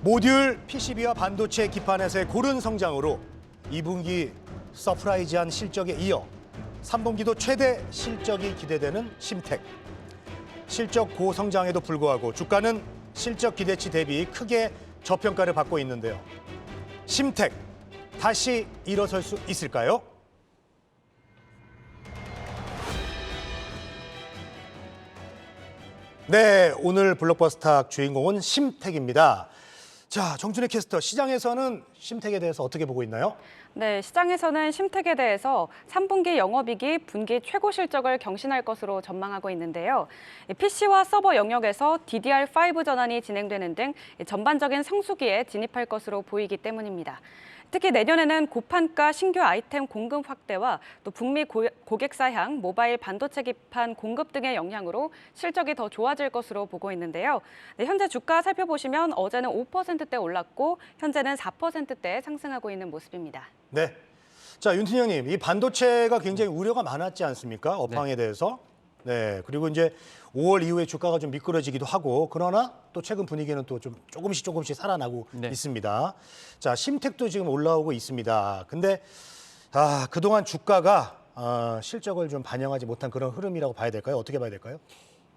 모듈 PCB와 반도체 기판에서의 고른 성장으로 2분기 서프라이즈한 실적에 이어 3분기도 최대 실적이 기대되는 심텍. 실적 고성장에도 불구하고 주가는 실적 기대치 대비 크게 저평가를 받고 있는데요. 심텍, 다시 일어설 수 있을까요? 네, 오늘 블록버스터 주인공은 심텍입니다. 자, 정준혜 캐스터, 시장에서는 심텍에 대해서 어떻게 보고 있나요? 네, 시장에서는 심텍에 대해서 3분기 영업이익이 분기 최고 실적을 경신할 것으로 전망하고 있는데요. PC와 서버 영역에서 DDR5 전환이 진행되는 등 전반적인 성수기에 진입할 것으로 보이기 때문입니다. 특히 내년에는 고판가 신규 아이템 공급 확대와 또 북미 고객사향 모바일 반도체 기판 공급 등의 영향으로 실적이 더 좋아질 것으로 보고 있는데요. 네, 현재 주가 살펴보시면 어제는 5%대 올랐고 현재는 4%대 상승하고 있는 모습입니다. 네. 자, 윤팀장님, 이 반도체가 굉장히 우려가 많았지 않습니까? 업황에 대해서. 네. 그리고 이제 5월 이후에 주가가 좀 미끄러지기도 하고, 그러나 또 최근 분위기는 또 좀 조금씩 살아나고 있습니다. 자, 심텍도 지금 올라오고 있습니다. 근데 그동안 주가가 실적을 좀 반영하지 못한 그런 흐름이라고 봐야 될까요? 어떻게 봐야 될까요?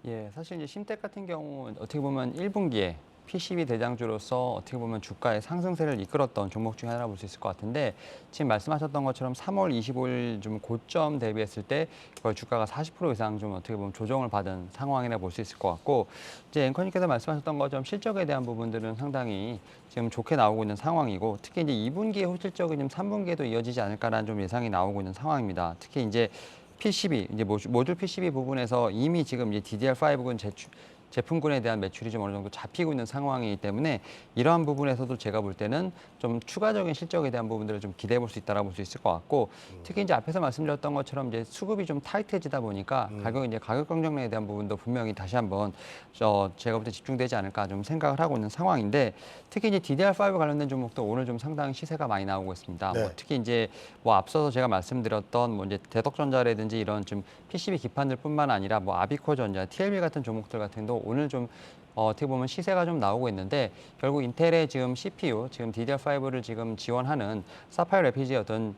예, 사실 이제 심텍 같은 경우는 어떻게 보면 1분기에 PCB 대장주로서 어떻게 보면 주가의 상승세를 이끌었던 종목 중에 하나라 볼 수 있을 것 같은데 지금 말씀하셨던 것처럼 3월 25일 좀 고점 대비했을 때 거의 주가가 40% 이상 좀 어떻게 보면 조정을 받은 상황이라 볼 수 있을 것 같고 이제 앵커님께서 말씀하셨던 것처럼 실적에 대한 부분들은 상당히 지금 좋게 나오고 있는 상황이고 특히 이제 2분기의 호실적이 좀 3분기에도 이어지지 않을까라는 좀 예상이 나오고 있는 상황입니다. 특히 이제 PCB, 이제 모듈 PCB 부분에서 이미 지금 이제 DDR5군 제품군에 대한 매출이 좀 어느 정도 잡히고 있는 상황이기 때문에 이러한 부분에서도 제가 볼 때는 좀 추가적인 실적에 대한 부분들을 좀 기대해 볼 수 있다라고 볼 수 있을 것 같고 특히 이제 앞에서 말씀드렸던 것처럼 이제 수급이 좀 타이트해지다 보니까 가격 경쟁력에 대한 부분도 분명히 다시 한번 제가 볼 때 집중되지 않을까 좀 생각을 하고 있는 상황인데 특히 이제 DDR5 관련된 종목도 오늘 좀 상당히 시세가 많이 나오고 있습니다. 네. 뭐 특히 이제 뭐 앞서서 제가 말씀드렸던 뭐 이제 대덕전자라든지 이런 좀 PCB 기판들뿐만 아니라 뭐 아비코전자, TLB 같은 종목들 같은 경우도 오늘 좀 어떻게 보면 시세가 좀 나오고 있는데 결국 인텔의 지금 CPU, 지금 DDR5를 지금 지원하는 사파이어 래피드의 어떤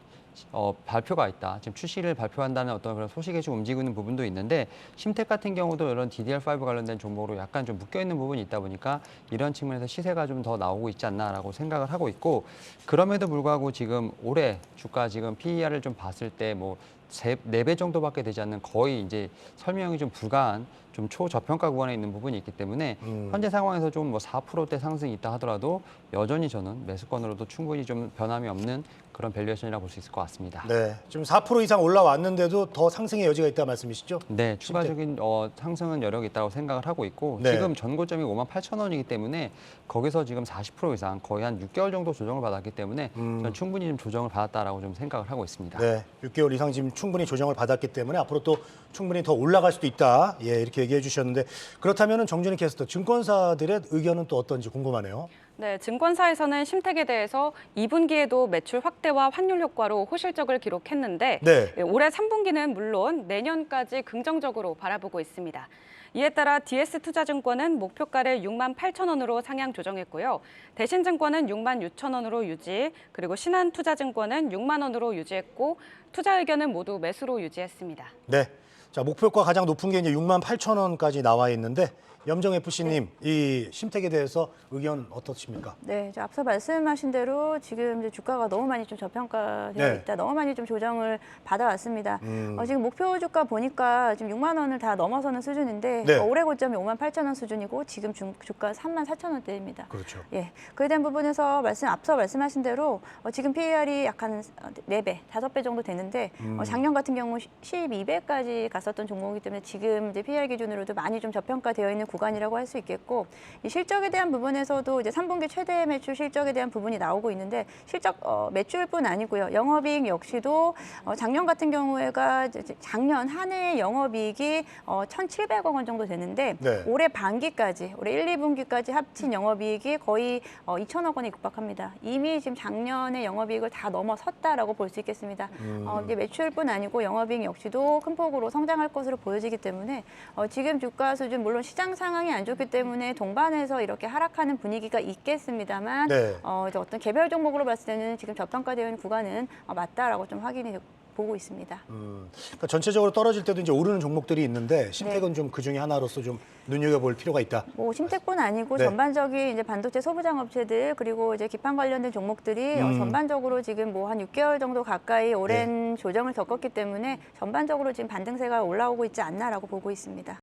발표가 있다. 지금 출시를 발표한다는 어떤 그런 소식에 좀 움직이고 있는 부분도 있는데 심텍 같은 경우도 이런 DDR5 관련된 종목으로 약간 좀 묶여 있는 부분이 있다 보니까 이런 측면에서 시세가 좀 더 나오고 있지 않나라고 생각을 하고 있고 그럼에도 불구하고 지금 올해 주가 지금 PER을 좀 봤을 때 뭐 4배 정도밖에 되지 않는 거의 이제 설명이 좀 불가한 좀 초저평가 구간에 있는 부분이 있기 때문에 현재 상황에서 좀 뭐 4%대 상승이 있다 하더라도 여전히 저는 매수권으로도 충분히 좀 변함이 없는 그런 밸류에이션이라고 볼 수 있을 것 같습니다. 네. 지금 4% 이상 올라왔는데도 더 상승의 여지가 있다 말씀이시죠? 네, 추가적인 상승은 여력이 있다고 생각을 하고 있고 네. 지금 전고점이 58,000원이기 때문에 거기서 지금 40% 이상 거의 한 6개월 정도 조정을 받았기 때문에 저는 충분히 좀 조정을 받았다라고 좀 생각을 하고 있습니다. 네. 6개월 이상 지금 충분히 조정을 받았기 때문에 앞으로 또 충분히 더 올라갈 수도 있다. 예, 이렇게 얘기해 주셨는데 그렇다면 정준희 캐스터, 증권사들의 의견은 또 어떤지 궁금하네요. 네, 증권사에서는 심텍에 대해서 2분기에도 매출 확대와 환율 효과로 호실적을 기록했는데 네. 올해 3분기는 물론 내년까지 긍정적으로 바라보고 있습니다. 이에 따라 DS투자증권은 목표가를 68,000원으로 상향 조정했고요. 대신증권은 66,000원으로 유지, 그리고 신한투자증권은 6만 원으로 유지했고 투자 의견은 모두 매수로 유지했습니다. 네. 자, 목표가 가장 높은 게 이제 68,000원까지 나와 있는데 염정 FC님, 이 심텍에 대해서 의견 어떠십니까? 네, 앞서 말씀하신 대로 지금 이제 주가가 너무 많이 좀 저평가되어 네. 있다, 너무 많이 좀 조정을 받아왔습니다. 지금 목표 주가 보니까 지금 6만 원을 다 넘어서는 수준인데 네. 올해 고점이 58,000원 수준이고 지금 주가 34,000원대입니다. 그렇죠. 예, 그에 대한 부분에서 앞서 말씀하신 대로 지금 PER이 약 한 4배, 5배 정도 되는데 작년 같은 경우 12배까지 갔었던 종목이기 때문에 지금 이제 PER 기준으로도 많이 좀 저평가되어 있는 구간이라고 할 수 있겠고 이 실적에 대한 부분에서도 이제 3분기 최대 매출 실적에 대한 부분이 나오고 있는데 실적 매출뿐 아니고요. 영업이익 역시도 작년 같은 경우에가 작년 한 해 영업이익이 1,700억 원 정도 되는데 네. 올해 반기까지 올해 1, 2분기까지 합친 영업이익이 거의 2천억 원에 육박합니다. 이미 지금 작년의 영업이익을 다 넘어섰다라고 볼 수 있겠습니다. 이게 매출뿐 아니고 영업이익 역시도 큰 폭으로 성장할 것으로 보여지기 때문에 지금 주가 수준 물론 시장 상황이 안 좋기 때문에 동반해서 이렇게 하락하는 분위기가 있겠습니다만 네. 이제 어떤 개별 종목으로 봤을 때는 지금 저평가되어 있는 구간은 맞다라고 좀 확인이 보고 있습니다. 그러니까 전체적으로 떨어질 때도 이제 오르는 종목들이 있는데 심택은 좀 그 중에 하나로서 좀 눈여겨볼 필요가 있다. 뭐 심택뿐 아니고 네. 전반적인 이제 반도체 소부장 업체들 그리고 이제 기판 관련된 종목들이 전반적으로 지금 뭐 한 6개월 정도 가까이 오랜 조정을 겪었기 때문에 전반적으로 지금 반등세가 올라오고 있지 않나라고 보고 있습니다.